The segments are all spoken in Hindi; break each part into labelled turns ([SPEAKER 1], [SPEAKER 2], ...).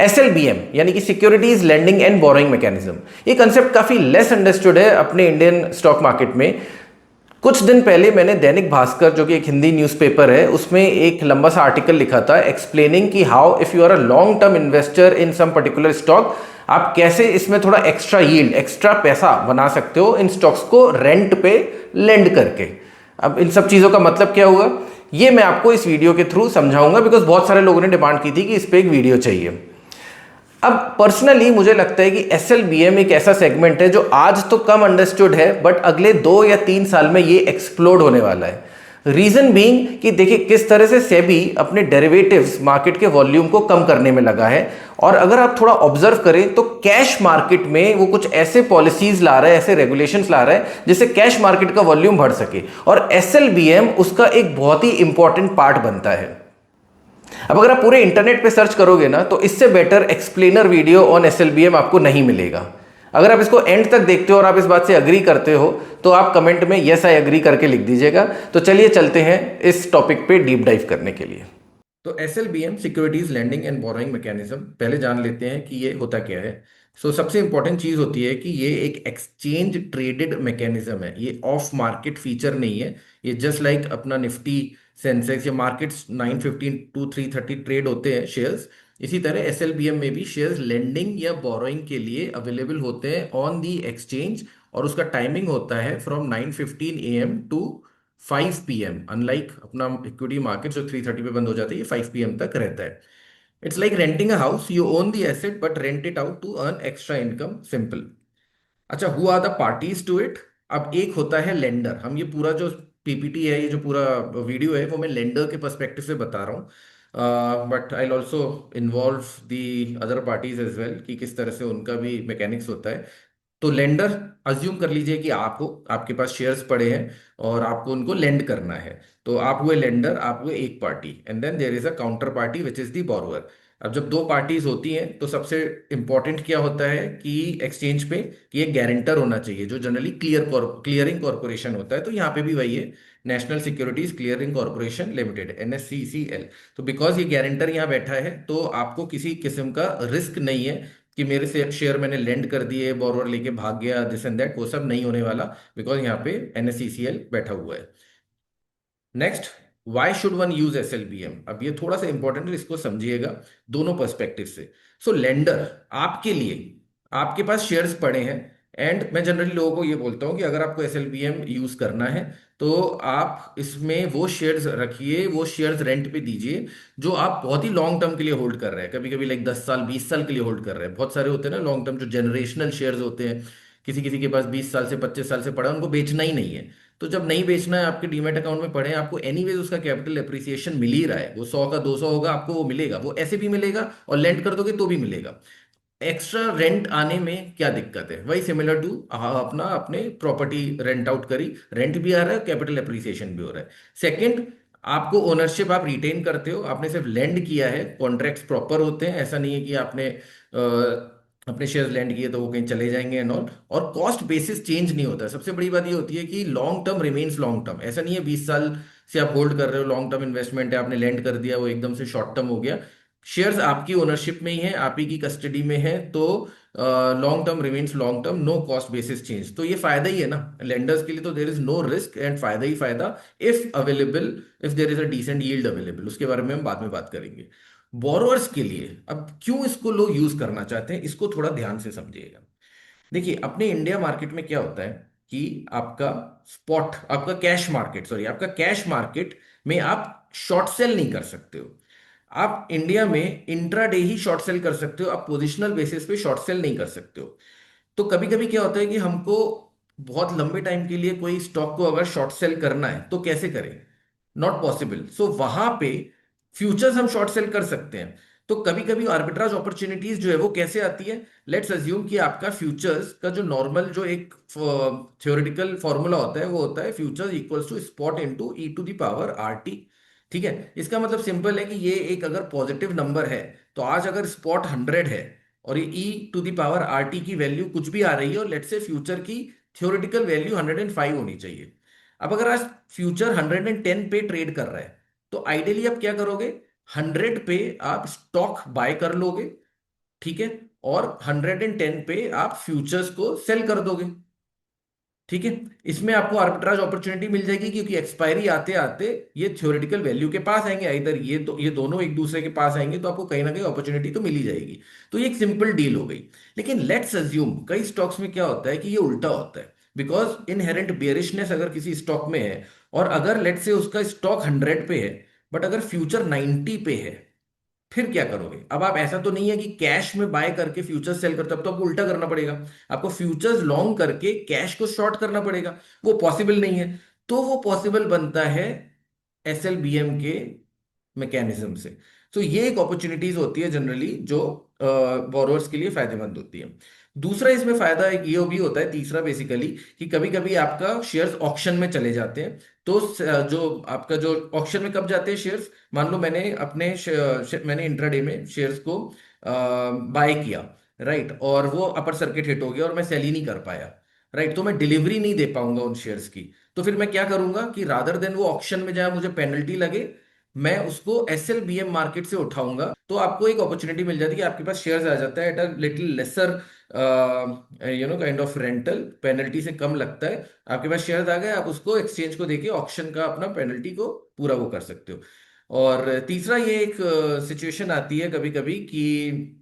[SPEAKER 1] SLBM यानी कि securities lending and borrowing mechanism, ये कंसेप्ट काफी लेस अंडरस्टूड है अपने इंडियन स्टॉक मार्केट में। कुछ दिन पहले मैंने दैनिक भास्कर, जो कि एक हिंदी न्यूज़पेपर है, उसमें एक लंबा सा आर्टिकल लिखा था एक्सप्लेनिंग कि how if you are a long term investor in some particular stock, आप कैसे इसमें थोड़ा एक्स्ट्रा यील्ड, एक्स्ट्रा पैसा बना सकते हो इन स्टॉक्स को रेंट पे लेंड करके। अब इन सब चीज़ों का मतलब क्या हुआ, ये मैं आपको इस वीडियो के थ्रू समझाऊंगा, बिकॉज बहुत सारे लोगों ने डिमांड की थी कि इस पर एक वीडियो चाहिए। अब पर्सनली मुझे लगता है कि SLBM एक ऐसा सेगमेंट है जो आज तो कम अंडरस्टूड है, बट अगले 2 या 3 साल में ये एक्सप्लोड होने वाला है। रीजन बीइंग कि देखिए किस तरह से सेबी अपने डेरिवेटिव्स मार्केट के वॉल्यूम को कम करने में लगा है, और अगर आप थोड़ा ऑब्जर्व करें तो कैश मार्केट में वो कुछ ऐसे पॉलिसीज ला रहा है, ऐसे रेगुलेशंस ला रहा है जिससे कैश मार्केट का वॉल्यूम बढ़ सके, और SLBM उसका एक बहुत ही इंपॉर्टेंट पार्ट बनता है। अब अगर आप पूरे इंटरनेट पे सर्च करोगे ना, तो इससे better explainer video on SLBM आपको नहीं मिलेगा। अगर आप इसको एंड तक देखते हो और आप इस बात से अग्री करते हो तो आप कमेंट में यस आई अग्री करके लिख दीजिएगा। तो चलिए चलते हैं इस टॉपिक पे डीप डाइव करने के लिए। तो SLBM securities lending and borrowing mechanism पहले जान लेते हैं कि ये होता क्या है। सबसे इंपॉर्टेंट चीज होती है कि ये एक एक्सचेंज ट्रेडेड मैकेनिज्म है, ये ऑफ मार्केट फीचर नहीं है। ये जस्ट लाइक अपना निफ्टी, सेंसेक्स या मार्केट्स 915 टू 330 ट्रेड होते हैं शेयर्स, इसी तरह SLBM में भी शेयर्स लेंडिंग या बोरोइंग के लिए अवेलेबल होते हैं ऑन दी एक्सचेंज, और उसका टाइमिंग होता है from 9:15 AM to 5 PM। Unlike अपना इक्विटी मार्केट जो 3:30 पे बंद हो जाता है, ये 5 PM तक रहता है। It's like renting a house, you own the asset but rent it out to earn extra income, simple. अच्छा, who are the parties to it? अब एक होता है लेंडर। हम ये पूरा जो PPT है, ये जो पूरा वीडियो है, वो मैं लेंडर के पर्सपेक्टिव से बता रहा हूँ, but I also involve the other parties as well, कि किस तरह से उनका भी मैकेनिक्स होता है। तो लेंडर, अज्यूम कर लीजिए कि आपको, आपके पास शेयर्स पड़े हैं और आपको उनको लेंड करना है। तो आप हुए लेंडर, आप हुए एक party, and then there is a counter party which is the borrower. अब जब दो पार्टीज होती हैं तो सबसे इंपॉर्टेंट क्या होता है कि एक्सचेंज पे कि एक गारंटर होना चाहिए, जो जनरली क्लियरिंग कॉर्पोरेशन होता है। तो यहाँ पे भी वही है, national securities clearing corporation limited, NSCCL। तो बिकॉज ये गारंटर यहाँ बैठा है तो आपको किसी किस्म का रिस्क नहीं है कि मेरे से शेयर मैंने लेंड कर दिए, बोरोवर लेके भाग गया, दिस एंड दैट, वो सब नहीं होने वाला, बिकॉज यहाँ पे NSCCL बैठा हुआ है। Next, why should one use SLBM? अब ये थोड़ा सा इंपॉर्टेंट है, इसको समझिएगा दोनों पर्सपेक्टिव से। लेंडर, आपके लिए, आपके पास शेयर्स पड़े हैं, एंड मैं जनरली लोगों को ये बोलता हूं कि अगर आपको SLBM यूज करना है तो आप इसमें वो शेयर्स रखिए, वो शेयर्स रेंट पे दीजिए जो आप बहुत ही लॉन्ग टर्म के लिए होल्ड कर रहे हैं। कभी कभी लाइक 10 साल 20 साल के लिए होल्ड कर रहे हैं, बहुत सारे होते हैं ना लॉन्ग टर्म, जो जनरेशनल शेयर्स होते हैं, किसी किसी के पास 20 साल से 25 साल से पड़ा है, उनको बेचना ही नहीं है। तो जब नहीं बेचना है, आपके डीमेट अकाउंट में पड़े हैं, आपको एनीवेज उसका कैपिटल एप्रिसिएशन मिल ही रहा है, वो 100 का 200 होगा, आपको वो मिलेगा, वो ऐसे भी मिलेगा और लेंड कर दोगे तो भी मिलेगा। एक्स्ट्रा रेंट आने में क्या दिक्कत है? वही सिमिलर टू अपना अपने प्रॉपर्टी रेंट आउट करी, रेंट भी आ रहा है, कैपिटल एप्रिसिएशन भी हो रहा है। सेकंड, आपको ओनरशिप आप रिटेन करते हो, आपने सिर्फ लेंड किया है, कॉन्ट्रैक्ट्स प्रॉपर होते हैं, ऐसा नहीं है कि आपने अपने शेयर्स लैंड किए तो वो कहीं चले जाएंगे एंड ऑल। और कॉस्ट बेसिस चेंज नहीं होता है। सबसे बड़ी बात ये होती है कि long term remains long term. ऐसा नहीं है 20 साल से आप होल्ड कर रहे हो, लॉन्ग टर्म इन्वेस्टमेंट है, आपने लैंड कर दिया, वो एकदम से शॉर्ट टर्म हो गया। शेयर्स आपकी ओनरशिप में ही है, आप ही की कस्टडी में है, तो long term remains long term, no cost basis change. तो ये फायदा ही है ना लेंडर्स के लिए, तो there is no risk and फायदा ही फायदा, if available, if there is a decent yield available. उसके बारे में हम बाद में बात करेंगे। बोरोअर्स के लिए अब क्यों इसको लोग यूज करना चाहते हैं, इसको थोड़ा ध्यान से समझिएगा। देखिए, अपने इंडिया मार्केट में क्या होता है कि आपका स्पॉट, आपका कैश मार्केट, सॉरी, आपका कैश मार्केट में आप शॉर्ट सेल नहीं कर सकते हो। आप इंडिया में इंट्राडे ही शॉर्ट सेल कर सकते हो, आप पोजिशनल बेसिस पे शॉर्ट सेल नहीं कर सकते हो। तो कभी कभी क्या होता है कि हमको बहुत लंबे टाइम के लिए कोई स्टॉक को अगर शॉर्ट सेल करना है तो कैसे करें? Not possible. वहां पे फ्यूचर्स हम शॉर्ट सेल कर सकते हैं। तो कभी कभी आर्बिट्राज अपॉर्चुनिटीज जो है वो कैसे आती है? लेट्स अज्यूम कि आपका फ्यूचर्स का जो नॉर्मल, जो एक थ्योरेटिकल फॉर्मूला होता है, वो होता है futures equals to spot into E⁻RT। ठीक है, इसका मतलब सिंपल है कि ये एक अगर पॉजिटिव नंबर है, तो आज अगर स्पॉट 100 है और ये E⁻RT की वैल्यू कुछ भी आ रही है, और लेट्स से फ्यूचर की थ्योरेटिकल वैल्यू 105 होनी चाहिए। अब अगर आज फ्यूचर 110 पे ट्रेड कर रहा है, तो आइडियली आप क्या करोगे? 100 पे आप स्टॉक बाय कर लोगे, ठीक है, और 110 पे आप फ्यूचर्स को सेल कर दोगे। ठीक है, इसमें आपको आर्बिट्राज अपॉर्चुनिटी मिल जाएगी, क्योंकि एक्सपायरी आते आते ये थ्योरेटिकल वैल्यू के पास आएंगे, इधर ये दोनों एक दूसरे के पास आएंगे, तो आपको कहीं ना कहीं अपॉर्चुनिटी तो मिल ही जाएगी। तो ये एक सिंपल डील हो गई। लेकिन लेट्स अज्यूम कई स्टॉक्स में क्या होता है कि ये उल्टा होता है, बिकॉज इनहेरेंट बेयरिशनेस अगर किसी स्टॉक में है, और अगर लेट्स से उसका स्टॉक 100 पे है, बट अगर फ्यूचर 90 पे है, फिर क्या करोगे? अब आप, ऐसा तो नहीं है कि कैश में बाय करके फ्यूचर्स सेल करते हो, अब तो आपको उल्टा करना पड़ेगा। आपको फ्यूचर्स लॉन्ग करके कैश को शॉर्ट करना पड़ेगा। वो पॉसिबल नहीं है। तो वो पॉसिबल बनता है एसएलबीएम के मैकेनिज्म से। तो ये एक अपॉर्चुनिटीज होती है जनरली, जो बोरोअर्स के लिए फायदेमंद होती है। दूसरा इसमें फायदा एक ये भी होता है, तीसरा बेसिकली, कि कभी कभी आपका शेयर्स ऑक्शन में चले जाते हैं। तो जो आपका जो ऑक्शन में कब जाते हैं शेयर्स, मान लो मैंने इंट्राडे में शेयर्स को बाय किया, राइट, और वो अपर सर्किट हिट हो गया और मैं सेल ही नहीं कर पाया, राइट, तो मैं डिलीवरी नहीं दे पाऊंगा उन शेयर्स की। तो फिर मैं क्या करूंगा कि रादर देन वो ऑक्शन में जाए मुझे पेनल्टी लगे, मैं उसको एसएलबीएम मार्केट से उठाऊंगा। तो आपको एक अपॉर्चुनिटी मिल जाती है कि आपके पास शेयर्स आ जाता है at a little lesser kind of rental, penalty से कम लगता है। आपके पास शेयर्स आ गए, आप उसको एक्सचेंज को देके ऑक्शन का अपना पेनल्टी को पूरा वो कर सकते हो। और तीसरा ये एक सिचुएशन आती है कभी कभी कि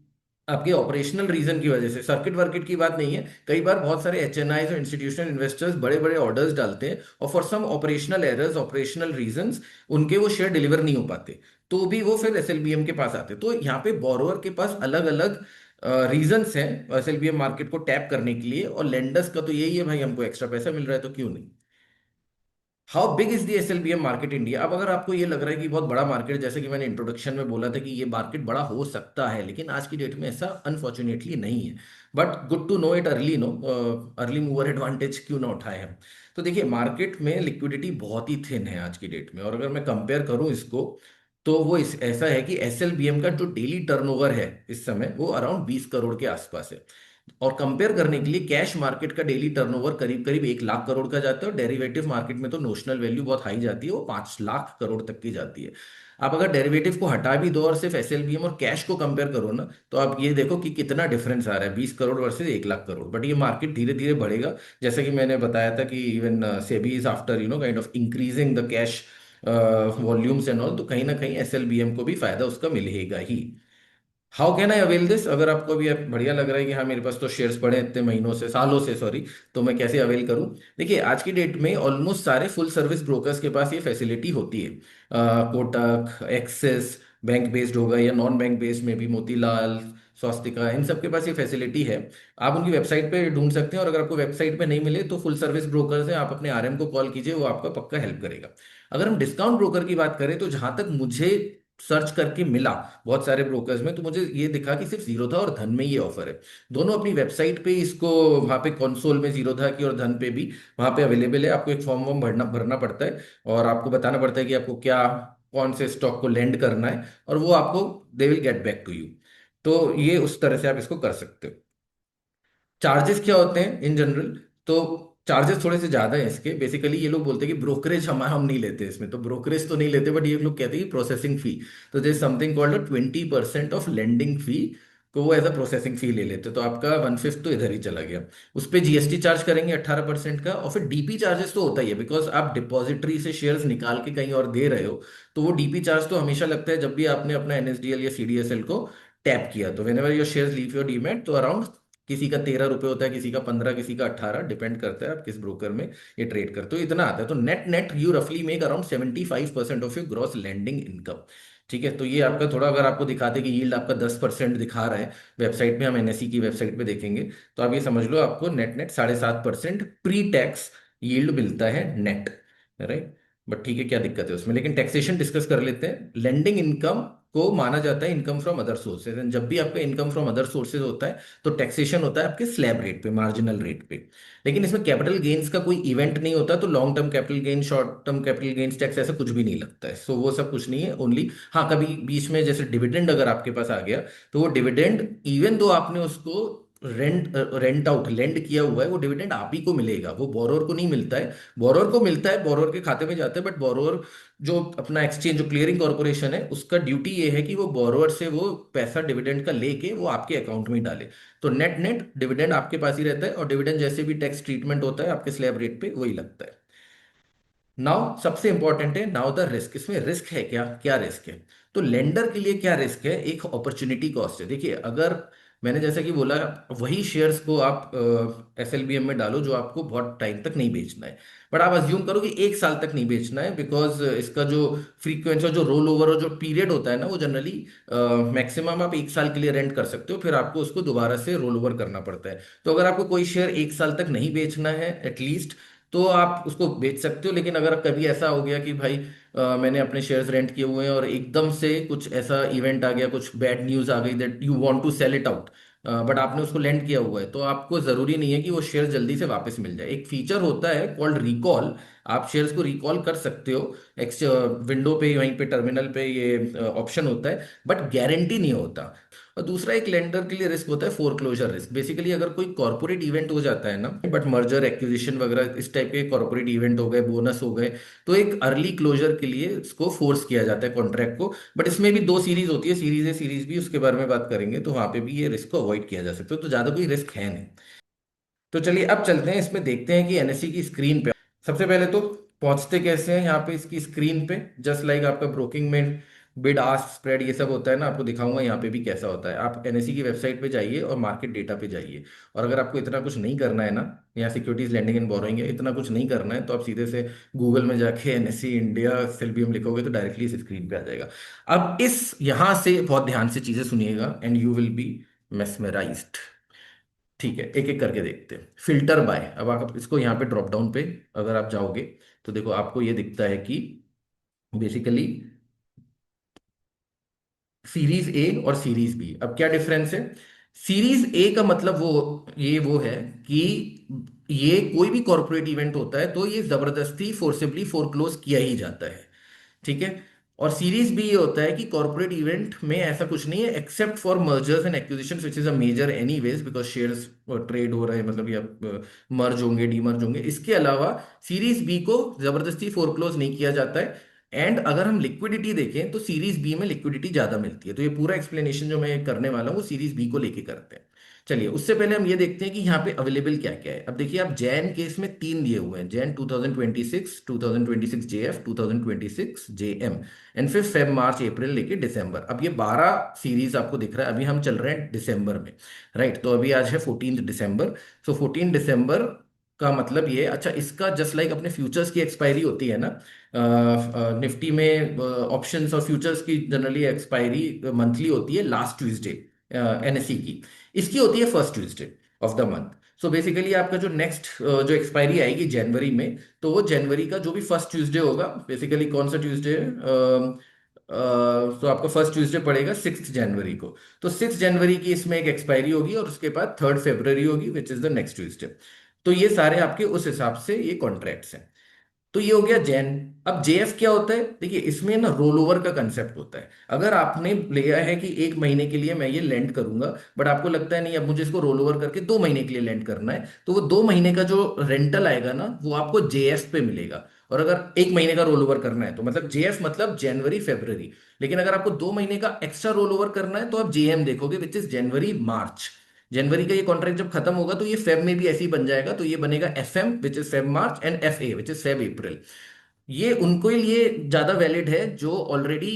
[SPEAKER 1] आपके ऑपरेशनल रीजन की वजह से, सर्किट वर्किट की बात नहीं है, कई बार बहुत सारे एचएनआई और इंस्टीट्यूशनल इन्वेस्टर्स बड़े बड़े ऑर्डर्स डालते हैं, और for some operational errors, operational reasons, उनके वो शेयर डिलीवर नहीं हो पाते, तो भी वो फिर एसएलबीएम के पास आते हैं। तो यहाँ पे बोरोअर के पास अलग अलग रीजंस हैं एसएलबीएम मार्केट को टैप करने के लिए, और लेंडर्स का तो यही है, भाई हमको एक्स्ट्रा पैसा मिल रहा है तो क्यों नहीं। How big is the SLBM market India? अब अगर आपको ये लग रहा है कि बहुत बड़ा मार्केट है, जैसे कि मैंने इंट्रोडक्शन में बोला था कि ये मार्केट बड़ा हो सकता है, लेकिन आज की डेट में ऐसा अनफॉर्चुनेटली नहीं है। But good to know it early, know early mover advantage क्यों ना उठाए हम। तो देखिए, मार्केट में लिक्विडिटी बहुत ही थिन है आज की डेट में, और अगर मैं कंपेयर करूं इसको, तो वो ऐसा है कि एसएलबीएम का जो डेली टर्नओवर है इस समय, वो अराउंड 20 करोड़ के आसपास है। और कंपेयर करने के लिए, कैश मार्केट का डेली टर्नओवर करीब करीब 1 लाख करोड़ का जाता है, और डेरिवेटिव मार्केट में तो नोशनल वैल्यू बहुत हाई जाती है, वो 5 लाख करोड़ तक की जाती है। आप अगर डेरिवेटिव को हटा भी दो और सिर्फ एसएलबीएम और कैश को कंपेयर करो ना, तो आप ये देखो कि कितना डिफरेंस आ रहा है, 20 करोड़ वर्सेज 1 लाख करोड़। बट ये मार्केट धीरे धीरे बढ़ेगा, जैसे कि मैंने बताया था कि even SEBI is after kind of increasing the cash volumes and all, तो कहीं ना कहीं एसएलबीएम को भी फायदा उसका मिलेगा ही। How can I avail this? अगर आपको भी बढ़िया लग रहा है कि हाँ मेरे पास तो शेयर्स पड़े हैं इतने महीनों से, सालों से, सॉरी, तो मैं कैसे अवेल करूं? देखिए, आज की डेट में ऑलमोस्ट सारे फुल सर्विस ब्रोकर्स के पास ये फैसिलिटी होती है। कोटक, एक्सिस बैंक बेस्ड होगा, या नॉन बैंक बेस्ड में भी मोतीलाल, स्वास्तिका, इन सब के पास ये फैसिलिटी है। आप उनकी वेबसाइट पे ढूंढ सकते हैं, और अगर आपको वेबसाइट पे नहीं मिले तो फुल सर्विस ब्रोकर्स हैं, आप अपने आरएम को कॉल कीजिए, वो आपका पक्का हेल्प करेगा। अगर हम डिस्काउंट ब्रोकर की बात करें, तो जहां तक मुझे सर्च करके मिला बहुत सारे ब्रोकर्स में, तो मुझे ये दिखा कि सिर्फ जीरोधा और धन में ये ऑफर है। दोनों अपनी वेबसाइट पे इसको, वहाँ पे कंसोल में जीरोधा की और धन पे भी वहाँ पे अवेलेबल है। आपको एक फॉर्म वॉर्म भरना भरना पड़ता है, और आपको बताना पड़ता है कि आपको क्या, कौन से स्टॉक को लेंड करना है, और वो आपको, they will get back to you. तो ये उस तरह से आप इसको कर सकते हो। चार्जेस क्या होते हैं इन जनरल? तो चार्जेस थोड़े से ज्यादा है इसके। बेसिकली ये लोग बोलते हैं कि ब्रोकरेज हम नहीं लेते इसमें, तो ब्रोकरेज तो नहीं लेते, बट ये लोग कहते हैं कि प्रोसेसिंग फी। तो जैसे समथिंग कॉल्ड 20% ऑफ लेंडिंग फी को वो एज अ प्रोसेसिंग फी ले लेते, तो आपका 1/5 तो इधर ही चला गया। उस पे जीएसटी चार्ज करेंगे 18% का, और फिर डीपी चार्जेस तो होता ही है, बिकॉज आप डिपॉजिटरी से शेयर्स निकाल के कहीं और दे रहे हो, तो वो डीपी चार्ज तो हमेशा लगता है जब भी आपने अपना एनएसडीएल या सीडीएसएल को टैप किया। तो when ever your shares leave your demat, तो अराउंड किसी का 13 रुपए होता है, किसी का 15, किसी का 18, डिपेंड करता है आप किस ब्रोकर में ये ट्रेड करते हो, इतना आता है। तो नेट नेट यू रफली make around 75% of your gross lending income. ठीक है, तो ये आपका थोड़ा, अगर आपको दिखाते कि यील्ड आपका 10% दिखा रहा है वेबसाइट में, हम एनएसई की वेबसाइट पे देखेंगे, तो आप ये समझ लो आपको net net 7.5% pre tax yield मिलता है नेट, राइट। बट ठीक है, क्या दिक्कत है उसमें? लेकिन टैक्सेशन डिस्कस कर लेते हैं। लेंडिंग इनकम को माना जाता है income from other sources, and जब भी आपका इनकम फ्रॉम अदर सोर्सेज होता है, तो टैक्सेशन होता है आपके स्लैब रेट पे, मार्जिनल रेट पे। लेकिन इसमें कैपिटल गेन्स का कोई इवेंट नहीं होता, तो long term capital gain, short term capital gains tax ऐसा कुछ भी नहीं लगता है। सो वो सब कुछ नहीं है, ओनली हाँ कभी बीच में जैसे डिविडेंड अगर आपके पास आ गया, तो वो डिविडेंड इवन दो आपने उसको
[SPEAKER 2] रेंट आउट लेंड किया हुआ है वो डिविडेंड आप ही को मिलेगा, वो बोरोअर को नहीं मिलता है। बोरोअर को मिलता है, बोरोअर के खाते में जाता है, बट बोरोअर जो अपना एक्सचेंज जो क्लियरिंग कॉर्पोरेशन है उसका ड्यूटी ये है कि वो बोरोअर से वो पैसा डिविडेंड का लेके वो आपके अकाउंट में ही डाले। तो नेट नेट डिविडेंड आपके पास ही रहता है, और डिविडेंड जैसे भी टैक्स ट्रीटमेंट होता है आपके स्लैब रेट पे वही लगता है। नाउ सबसे इंपॉर्टेंट है नाउ द रिस्क। इसमें रिस्क है क्या, क्या रिस्क है? तो लेंडर के लिए क्या रिस्क है? एक अपॉर्चुनिटी कॉस्ट है। देखिए, अगर मैंने जैसा कि बोला, वही शेयर्स को आप एसएलबीएम में डालो जो आपको बहुत टाइम तक नहीं बेचना है, बट आप अज्यूम करो कि एक साल तक नहीं बेचना है, बिकॉज इसका जो फ्रीक्वेंसी और जो रोल ओवर और जो पीरियड होता है ना, वो जनरली मैक्सिमम आप एक साल के लिए रेंट कर सकते हो, फिर आपको उसको दोबारा से रोल ओवर करना पड़ता है। तो अगर आपको कोई शेयर एक साल तक नहीं बेचना है एटलीस्ट, तो आप उसको बेच सकते हो। लेकिन अगर कभी ऐसा हो गया कि भाई मैंने अपने शेयर्स रेंट किए हुए हैं और एकदम से कुछ ऐसा इवेंट आ गया, कुछ बैड न्यूज आ गई that you want to sell it out, but आपने उसको लेंड किया हुआ है, तो आपको जरूरी नहीं है कि वो शेयर जल्दी से वापस मिल जाए। एक फीचर होता है कॉल्ड रिकॉल, आप शेयर्स को रिकॉल कर सकते हो। एक्स विंडो पे वहीं पे टर्मिनल पे ये ऑप्शन होता है, बट गारंटी नहीं होता। और दूसरा एक लेंडर के लिए रिस्क होता है फोरक्लोजर रिस्क। बेसिकली अगर कोई कॉर्पोरेट इवेंट हो जाता है ना, बट मर्जर एक्विजिशन वगैरह इस टाइप के कॉर्पोरेट इवेंट हो गए, बोनस हो गए, तो एक अर्ली क्लोजर के लिए इसको फोर्स किया जाता है कॉन्ट्रैक्ट को। बट इसमें भी दो सीरीज होती है, सीरीज ए सीरीज बी, उसके बारे में बात करेंगे, तो वहां पे भी ये रिस्क को अवॉइड किया जा सकता है, तो ज्यादा कोई रिस्क है नहीं। तो चलिए अब चलते हैं, इसमें देखते हैं कि एनएससी की स्क्रीन पे सबसे पहले तो पहुंचते कैसे हैं यहाँ पे इसकी स्क्रीन पे। जस्ट लाइक आपका ब्रोकिंग में बिड आस्क स्प्रेड ये सब होता है ना, आपको दिखाऊंगा यहाँ पे भी कैसा होता है। आप एनएससी की वेबसाइट पे जाइए और मार्केट डेटा पे जाइए, और अगर आपको इतना कुछ नहीं करना है ना, यहाँ सिक्योरिटीज लैंडिंग एंड बोरोइंग है, इतना कुछ नहीं करना है, तो आप सीधे से गूगल में जाके एनएससी इंडिया एसएलबीएम लिखोगे तो डायरेक्टली इस स्क्रीन पे आ जाएगा। अब इस यहाँ से बहुत ध्यान से चीजें सुनिएगा and you will be mesmerised. ठीक है, एक एक करके देखते हैं। फिल्टर बाय, अब आप इसको यहाँ पे ड्रॉप डाउन पे अगर आप जाओगे तो देखो आपको ये दिखता है कि बेसिकली सीरीज ए और सीरीज बी। अब क्या डिफरेंस है? सीरीज ए का मतलब वो है कि ये कोई भी कॉर्पोरेट इवेंट होता है तो ये जबरदस्ती फोर्सिबली फोरक्लोज किया ही जाता है, ठीक है। और सीरीज बी ये होता है कि कॉर्पोरेट इवेंट में ऐसा कुछ नहीं है except for mergers and acquisition which is a major anyways, because shares trade हो रहे हैं, मतलब ये मर्ज होंगे डीमर्ज होंगे। इसके अलावा सीरीज बी को जबरदस्ती फोरक्लोज नहीं किया जाता है। एंड अगर हम लिक्विडिटी देखें तो सीरीज बी में लिक्विडिटी ज्यादा मिलती है। तो ये पूरा एक्सप्लेनेशन जो मैं करने वाला हूँ वो सीरीज बी को लेके करते हैं। चलिए उससे पहले हम ये देखते हैं कि यहाँ पे अवेलेबल क्या क्या है। अब देखिए, आप जैन केस में तीन दिए हुए हैं, जैन 2026, 2026 जेएफ, 2026 जेएम, एंड फिर फेब मार्च अप्रैल लेके दिसंबर। अब ये 12 सीरीज आपको दिख रहा है, अभी हम चल रहे हैं दिसंबर में, राइट। तो अभी आज है 14 दिसंबर। सो 14 दिसंबर का मतलब ये, अच्छा इसका जस्ट लाइक अपने फ्यूचर्स की एक्सपायरी होती है ना, निफ्टी में ऑप्शंस और फ्यूचर्स की जनरली एक्सपायरी मंथली होती है लास्ट ट्यूसडे, एनएससी की। इसकी होती है first Tuesday of the month. So basically आपका जो नेक्स्ट जो एक्सपायरी आएगी जनवरी में, तो वो जनवरी का जो भी फर्स्ट ट्यूसडे होगा, बेसिकली कौन सा ट्यूसडे है, तो आपका फर्स्ट ट्यूसडे पड़ेगा 6 जनवरी को। तो 6 जनवरी की इसमें एक एक्सपायरी होगी, और उसके बाद 3 फरवरी होगी विच इज द नेक्स्ट ट्यूसडे। तो ये सारे आपके उस हिसाब से ये कॉन्ट्रैक्ट्स हैं। तो ये हो गया जैन। अब जेएफ क्या होता है? देखिए, इसमें ना रोल ओवर का कंसेप्ट होता है। अगर आपने लिया है कि एक महीने के लिए मैं ये लेंड करूंगा, बट आपको लगता है नहीं अब मुझे इसको रोल ओवर करके 2 महीने के लिए लेंड करना है, तो वो 2 महीने का जो रेंटल आएगा ना वो आपको जेएफ पे मिलेगा। और अगर एक महीने का रोल ओवर करना है तो मतलब जेएफ मतलब जनवरी फेब्रवरी। लेकिन अगर आपको 2 महीने का एक्स्ट्रा रोल ओवर करना है तो आप जेएम देखोगे विच इज जनवरी मार्च। जनवरी का ये कॉन्ट्रैक्ट जब खत्म होगा तो ये फेब में भी ऐसे ही बन जाएगा, तो ये बनेगा F M which is Feb March, and F A which is Feb April. ये उनको ही लिए ज्यादा वैलिड है जो ऑलरेडी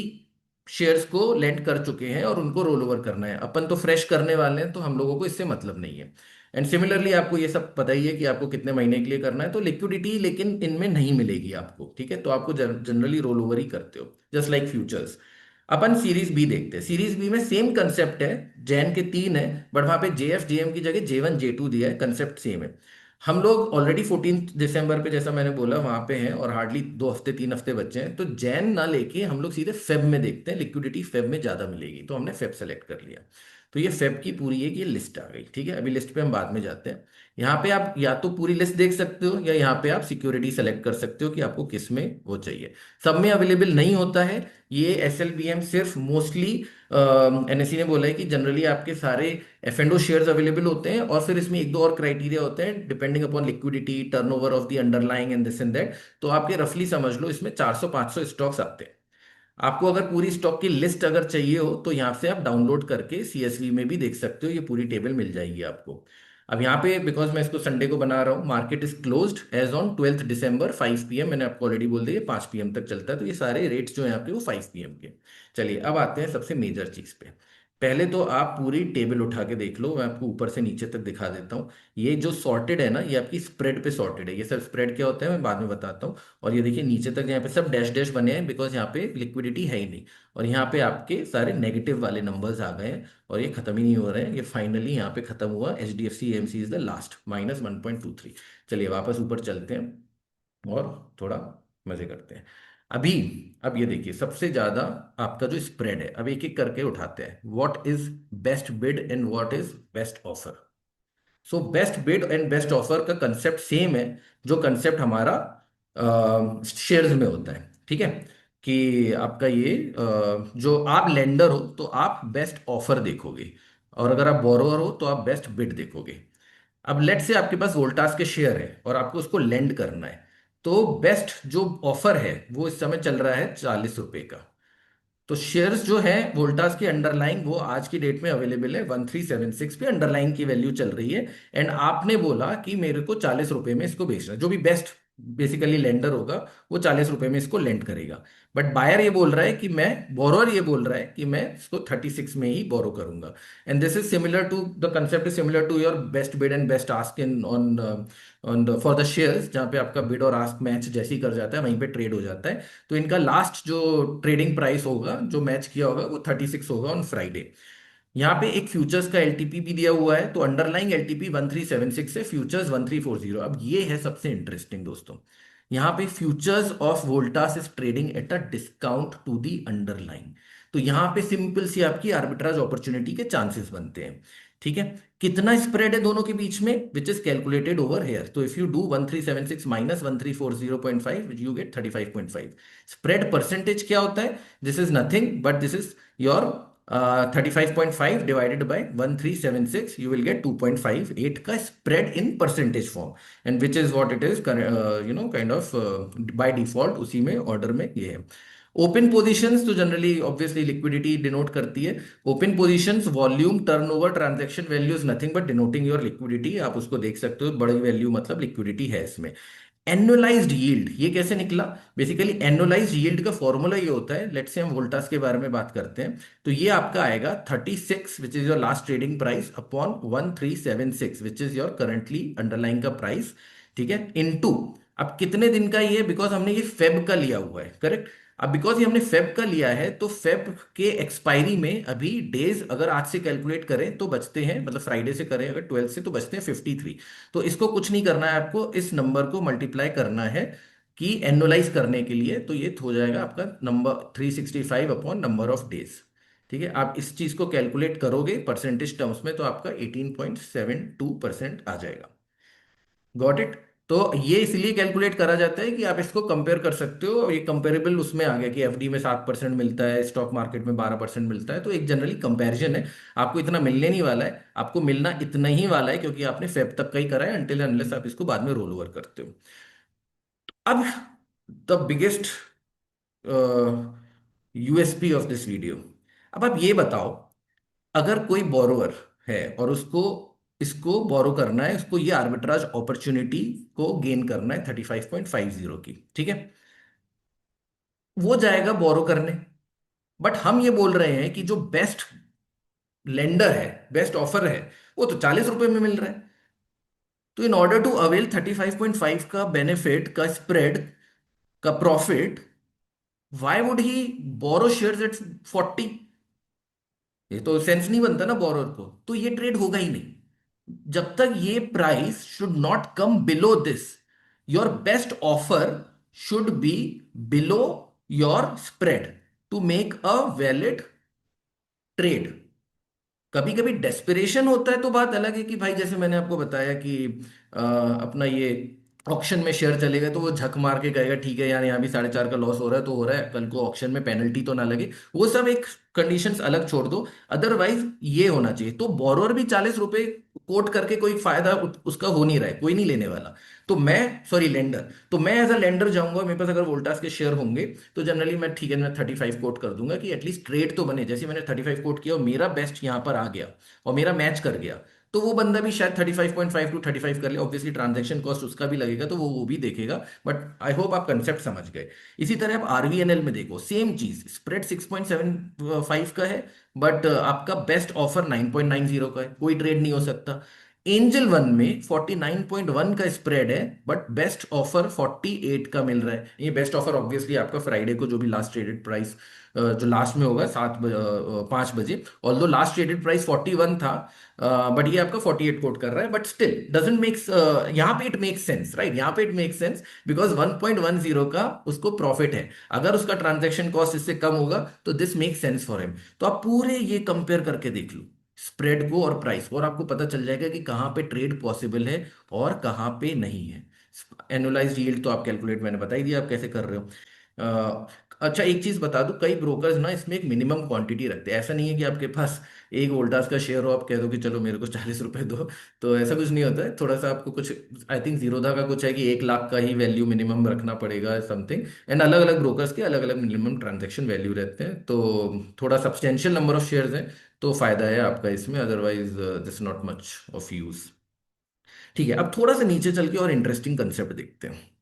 [SPEAKER 2] शेयर्स को लेंड कर चुके हैं और उनको रोल ओवर करना है। अपन तो फ्रेश करने वाले हैं, तो हम लोगों को इससे मतलब नहीं है। एंड सिमिलरली आपको ये सब पता ही है कि आपको कितने महीने के लिए करना है, तो लिक्विडिटी लेकिन इनमें नहीं मिलेगी आपको, ठीक है। तो आपको जनरली रोल ओवर ही करते हो जस्ट लाइक फ्यूचर्स। अपन सीरीज बी देखते हैं। सीरीज बी में सेम कंसेप्ट है, जैन के तीन है, बट वहां पे जेएफ जेएम की जगह J1 J2 दिया है, कंसेप्ट सेम है। हम लोग ऑलरेडी 14 दिसंबर पे जैसा मैंने बोला वहां पे हैं, और हार्डली 2 हफ्ते 3 हफ्ते बचे हैं, तो जैन ना लेके हम लोग सीधे फेब में देखते हैं, लिक्विडिटी फेब में ज्यादा मिलेगी, तो हमने फेब सेलेक्ट कर लिया। तो ये फेब की पूरी एक ये लिस्ट आ गई, ठीक है। अभी लिस्ट पे हम बाद में जाते हैं। यहाँ पे आप या तो पूरी लिस्ट देख सकते हो या यहाँ पे आप सिक्योरिटी सेलेक्ट कर सकते हो कि आपको किस में वो चाहिए। सब में अवेलेबल नहीं होता है ये एस एल बी एम, सिर्फ मोस्टली एनएससी ने बोला है कि जनरली आपके सारे F and O shares available होते हैं, और फिर इसमें एक दो और क्राइटेरिया होते हैं depending upon liquidity, turnover of the underlying and this and that. तो आपके रफली समझ लो इसमें 400-500 स्टॉक्स आते हैं। आपको अगर पूरी स्टॉक की लिस्ट अगर चाहिए हो तो यहाँ से आप डाउनलोड करके सीएसवी में भी देख सकते हो, ये पूरी टेबल मिल जाएगी आपको। अब यहाँ पे बिकॉज मैं इसको संडे को बना रहा हूँ, market is closed as on 12 दिसंबर 5 PM। मैंने आपको ऑलरेडी बोल दिया 5 PM तक चलता है, तो ये सारे रेट्स जो हैं आपके वो 5 PM के। चलिए अब आते हैं सबसे मेजर चीज पे। पहले तो आप पूरी टेबल उठा के देख लो, मैं आपको ऊपर से नीचे तक दिखा देता हूँ। ये जो सॉर्टेड है ना, ये आपकी स्प्रेड पे सॉर्टेड है। ये सब स्प्रेड क्या होता है मैं बाद में बताता हूँ। और ये देखिए नीचे तक यहाँ पे सब डैश डैश बने हैं, बिकॉज यहाँ पे लिक्विडिटी है ही नहीं। और यहाँ पे आपके सारे नेगेटिव वाले नंबर्स आ गए हैं और ये खत्म ही नहीं हो रहे हैं। ये फाइनली यहाँ पे खत्म हुआ, H D F C M C is the last, -1.23। चलिए वापस ऊपर चलते हैं और थोड़ा मजे करते हैं। अभी अब ये देखिए सबसे ज्यादा आपका जो स्प्रेड है, अब एक एक करके उठाते हैं। What is best bid and what is best offer. So best bid and best offer का कंसेप्ट सेम है जो कंसेप्ट हमारा शेयर्स में होता है, ठीक है। कि आपका ये जो आप लेंडर हो तो आप बेस्ट ऑफर देखोगे, और अगर आप बोरोअर हो तो आप बेस्ट बिड देखोगे। अब लेट से आपके पास वोल्टास के शेयर है और आपको उसको लेंड करना है, तो बेस्ट जो ऑफर है वो इस समय चल रहा है 40 रुपए का। तो शेयर्स जो है वोल्टास की अंडरलाइंग वो आज की डेट में अवेलेबल है 1376 पे, अंडरलाइंग की वैल्यू चल रही है। एंड आपने बोला कि मेरे को 40 रुपए में इसको बेचना है, जो भी बेस्ट बेसिकली लेंडर होगा वो 40 रुपए में इसको लेंड करेगा। बट बायर ये बोल रहा है कि मैं, बोरोअर ये बोल रहा है कि मैं इसको 36 में ही बोरो करूंगा। And this is similar to the concept, is similar to your best bid and best ask in on for the shares, जहां पे आपका बिड और आस्क मैच जैसे ही कर जाता है वहीं पे ट्रेड हो जाता है। तो इनका लास्ट जो ट्रेडिंग प्राइस होगा जो मैच किया होगा वो 36 होगा ऑन फ्राइडे। यहाँ पे एक फ्यूचर्स का एलटीपी भी दिया हुआ है, तो अंडरलाइंग एलटीपी 1376 है, फ्यूचर्स 1340। अब ये है सबसे इंटरेस्टिंग दोस्तों, यहाँ पे futures of Voltas is trading at a discount to the underlying. तो यहाँ पे सिंपल सी आपकी आर्बिट्राज अपॉर्चुनिटी के चांसेस बनते हैं, ठीक है। कितना स्प्रेड है दोनों के बीच में, which is calculated over here. तो if you do 1376 minus 1340.5 you get 35.5। Spread percentage क्या होता है, this is nothing but this is your 35.5 divided by 1376, you will get 2.58 का spread in percentage form, and which is what it is kind of by default उसी में ऑर्डर में ये है। ओपन पोजीशंस तो जनरली ऑब्वियसली लिक्विडिटी डिनोट करती है। Open positions volume turnover transaction value is nothing but denoting your liquidity, आप उसको देख सकते हो, बड़ी वैल्यू मतलब लिक्विडिटी है इसमें। एनुअलाइज्ड यील्ड ये कैसे निकला, बेसिकली एनुअलाइज्ड यील्ड का फॉर्मूला ये होता है, लेट्स से हम वोल्टास के बारे में बात करते हैं, तो ये आपका आएगा 36 which is your last trading price upon 1376 which is your currently underline का प्राइस, ठीक है, इनटू अब कितने दिन का ये, बिकॉज हमने ये फेब का लिया हुआ है, करेक्ट। अब बिकॉज ये हमने फेब का लिया है तो फेब के एक्सपायरी में अभी डेज अगर आज से कैलकुलेट करें तो बचते हैं, मतलब फ्राइडे से करें अगर 12 से तो बचते हैं 53। तो इसको कुछ नहीं करना है आपको, इस नंबर को मल्टीप्लाई करना है कि एनुअलाइज करने के लिए, तो ये हो जाएगा आपका number 365 upon number of days, ठीक है। आप इस चीज को कैलकुलेट करोगे परसेंटेज टर्म्स में तो आपका 18.72% आ जाएगा। Got it. तो ये इसलिए कैलकुलेट करा जाता है कि आप इसको कंपेयर कर सकते हो, ये कंपेरेबल उसमें आ गया कि एफडी में 7% मिलता है, स्टॉक मार्केट में 12% मिलता है, तो एक जनरली कंपैरिजन है। आपको इतना मिलने नहीं वाला है, आपको मिलना इतना ही वाला है क्योंकि आपने फेब तक का ही करा है, अनटिल अनलेस आप इसको बाद में रोल ओवर करते हो। अब the biggest USP of this video. अब आप ये बताओ, अगर कोई बोरोअर है और उसको इसको बोरो करना है, उसको ये आर्बिट्राज अपॉर्चुनिटी को गेन करना है 35.50 की, ठीक है, वो जाएगा बोरो करने। बट हम ये बोल रहे हैं कि जो बेस्ट लेंडर है, बेस्ट ऑफर है, वो तो 40 रुपए में मिल रहा है। तो इन ऑर्डर टू अवेल 35.5 का बेनिफिट का स्प्रेड का profit, why would he borrow shares at 40। ये तो सेंस नहीं बनता ना बोरोर को, तो ये ट्रेड होगा ही नहीं जब तक ये price should not come below this. Your best offer should be below your spread to make a valid trade, कभी कभी डेस्पिरेशन होता है तो बात अलग है कि भाई जैसे मैंने आपको बताया कि अपना ये ऑक्शन में शेयर चलेगा तो वो झक मार के कहेगा ठीक है यार यहाँ भी 4.5 का लॉस हो रहा है तो हो रहा है, कल को ऑक्शन में पेनल्टी तो ना लगे। वो सब एक कंडीशंस अलग छोड़ दो। अदरवाइज ये होना चाहिए। तो बोरोअर भी 40 रुपए कोट करके कोई फायदा उसका हो नहीं रहा है, कोई नहीं लेने वाला। तो मैं, सॉरी लेंडर, तो मैं एज अ लेंडर जाऊंगा, मेरे पास अगर वोल्टास के शेयर होंगे तो जनरली मैं ठीक है मैं 35 कोट कर दूंगा कि एटलीस्ट ट्रेड तो बने। जैसे मैंने 35 कोट किया और मेरा बेस्ट यहाँ पर आ गया और मेरा मैच कर गया, तो वो बंदा भी शायद 35.5 टू 35 कर ले। ऑब्वियसली ट्रांजेक्शन कॉस्ट उसका भी लगेगा तो वो भी देखेगा। बट आई होप आप कंसेप्ट समझ गए। इसी तरह आप आरवीएनएल में देखो, सेम चीज, स्प्रेड 6.75 का है, बट आपका बेस्ट ऑफर 9.90 का है, कोई ट्रेड नहीं हो सकता। एंजल वन में 49.1 का स्प्रेड है, बट बेस्ट ऑफर 48 का मिल रहा है। ये बेस्ट ऑफर ऑब्वियसली आपका फ्राइडे को जो भी लास्ट ट्रेडेड प्राइस जो लास्ट में होगा 5 बजे, ऑल्दो लास्ट ट्रेडेड प्राइस 41 था, बट ये आपका 48 कोट कर रहा है। बट स्टिल डजंट मेक्स, यहाँ पे इट मेक्स सेंस, राइट? यहाँ पे इट मेक्स सेंस बिकॉज 1.10 का उसको प्रॉफिट है। अगर उसका ट्रांजेक्शन कॉस्ट इससे कम होगा तो this makes sense for him. तो आप पूरे ये कंपेयर करके देख लो स्प्रेड को और प्राइस को, और आपको पता चल जाएगा कि कहाँ पे ट्रेड पॉसिबल है और कहाँ पे नहीं है। एनुलाइज्ड यील्ड तो आप कैलकुलेट, मैंने बता ही दिया आप कैसे कर रहे हो। अच्छा एक चीज बता दूं, कई ब्रोकर्स ना इसमें एक मिनिमम क्वांटिटी रखते हैं। ऐसा नहीं है कि आपके पास एक वोल्टास का शेयर हो आप कह दो कि चलो मेरे को 40 रुपए दो, तो ऐसा कुछ नहीं होता है। थोड़ा सा आपको कुछ, आई थिंक जीरोधा का कुछ है कि 1 लाख का ही वैल्यू मिनिमम रखना पड़ेगा समथिंग। एंड अलग अलग ब्रोकर्स के अलग अलग मिनिमम ट्रांजेक्शन वैल्यू रहते हैं। तो थोड़ा सब्सटेंशियल नंबर ऑफ शेयर्स हैं तो फायदा है आपका इसमें, otherwise this not much of use. ठीक है, अब थोड़ा सा नीचे चल के और इंटरेस्टिंग कंसेप्ट देखते हैं।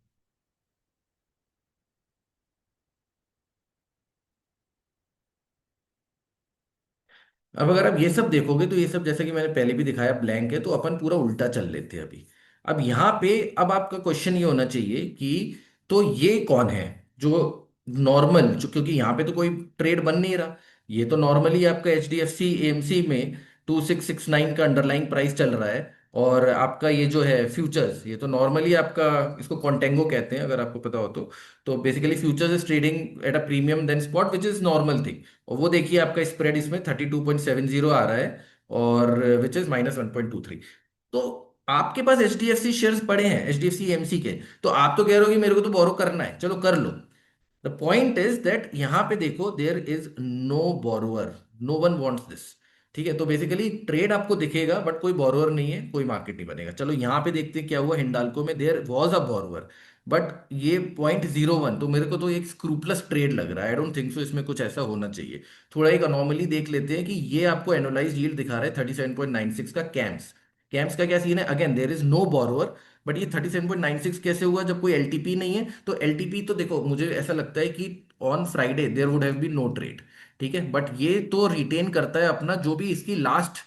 [SPEAKER 2] अब अगर आप ये सब देखोगे तो ये सब जैसे कि मैंने पहले भी दिखाया ब्लैंक है, तो अपन पूरा उल्टा चल लेते हैं अभी। अब यहाँ पे अब आपका क्वेश्चन ये होना चाहिए कि तो ये कौन है जो नॉर्मल, जो क्योंकि यहाँ पे तो कोई ट्रेड बन नहीं रहा, ये तो नॉर्मली आपका H D F C AMC में 2669 का अंडरलाइंग प्राइस चल रहा है। और आपका ये जो है फ्यूचर्स, ये तो नॉर्मली आपका, इसको कॉन्टेंगो कहते हैं अगर आपको पता हो तो basically futures is trading at a premium than spot which is normal thing. और वो देखिए आपका स्प्रेड इसमें 32.70 आ रहा है, और विच इज -1.23। तो आपके पास H D F C share पड़े हैं, H D F C MC के, तो आप तो कह रहे हो कि मेरे को तो बोरो करना है, चलो कर लो। द पॉइंट इज दैट यहां पे देखो there is no borrower, no one wants this. ठीक है, तो बेसिकली ट्रेड आपको दिखेगा बट कोई बोरोअर नहीं है, कोई मार्केट नहीं बनेगा। चलो यहाँ पे देखते हैं क्या हुआ। हिंडाल्को में there was a borrower, but ये 0.01, तो मेरे को तो एक स्क्रूपलस ट्रेड लग रहा है। आई डोंट थिंक सो इसमें कुछ ऐसा होना चाहिए। थोड़ा एक अनोमली देख लेते हैं कि ये आपको एनुलाइज यील्ड दिखा रहा है 37.96 का कैम्स। कैम्स का क्या सीन है? Again there is no borrower, but ये 37.96 कैसे हुआ जब कोई एलटीपी नहीं है? तो एलटीपी तो देखो मुझे ऐसा लगता है कि on Friday there would have been no trade. ठीक है, बट ये तो रिटेन करता है अपना जो भी इसकी लास्ट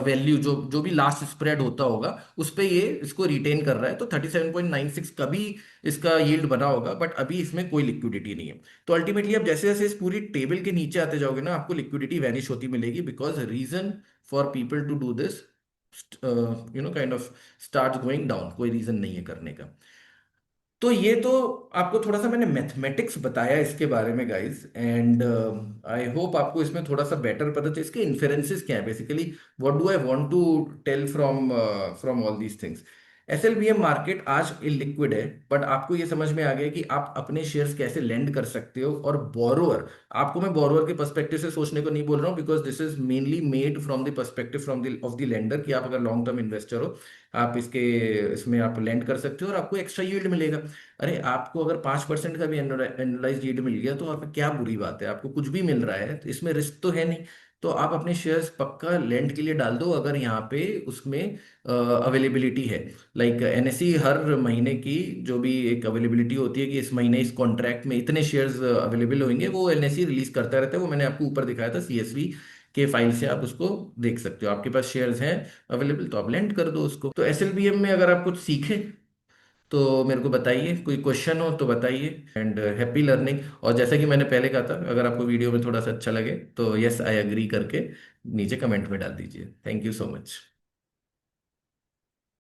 [SPEAKER 2] वैल्यू, जो जो भी लास्ट स्प्रेड होता होगा उस पे ये इसको रिटेन कर रहा है। तो 37.96 का भी इसका यील्ड बना होगा, बट अभी इसमें कोई लिक्विडिटी नहीं है। तो अल्टीमेटली आप जैसे जैसे इस पूरी टेबल के नीचे आते जाओगे ना, आपको लिक्विडिटी वैनिश होती मिलेगी, because reason for people to do this kind of start going down, कोई रीजन नहीं है करने का। तो ये तो आपको थोड़ा सा मैंने मैथमेटिक्स बताया इसके बारे में गाइस, एंड आई होप आपको इसमें थोड़ा सा बेटर पता चले इसके इन्फेरेंसेस क्या है, basically what do I want to tell from from all these things. SLBM market आज इलिक्विड है, बट आपको ये समझ में आ गया कि आप अपने शेयर्स कैसे लेंड कर सकते हो। और बोरोअर, आपको मैं बोरोअर के पर्सपेक्टिव से सोचने को नहीं बोल रहा हूँ, because this is mainly made from the perspective from the of the lender, कि आप अगर लॉन्ग टर्म इन्वेस्टर हो आप इसके इसमें आप लेंड कर सकते हो और आपको एक्स्ट्रा यील्ड मिलेगा। अरे आपको अगर 5% का भी एनुअलाइज यील्ड मिल गया तो आप क्या बुरी बात है, आपको कुछ भी मिल रहा है तो इसमें रिस्क तो है नहीं। तो आप अपने शेयर्स पक्का लेंड के लिए डाल दो अगर यहाँ पे उसमें अवेलेबिलिटी है। लाइक एनएसई हर महीने की जो भी एक अवेलेबिलिटी होती है कि इस महीने इस कॉन्ट्रैक्ट में इतने शेयर्स अवेलेबल होंगे, वो एनएसई रिलीज करता रहता है। वो मैंने आपको ऊपर दिखाया था सीएसवी के फाइल से, आप उसको देख सकते हो। आपके पास शेयर्स हैं अवेलेबल तो आप लेंड कर दो उसको। तो एसएलबीएम में अगर आप कुछ सीखे तो मेरे को बताइए, कोई क्वेश्चन हो तो बताइए, एंड हैप्पी लर्निंग। और जैसा कि मैंने पहले कहा था, अगर आपको वीडियो में थोड़ा सा अच्छा लगे तो यस आई एग्री करके नीचे कमेंट में डाल दीजिए। Thank you so much.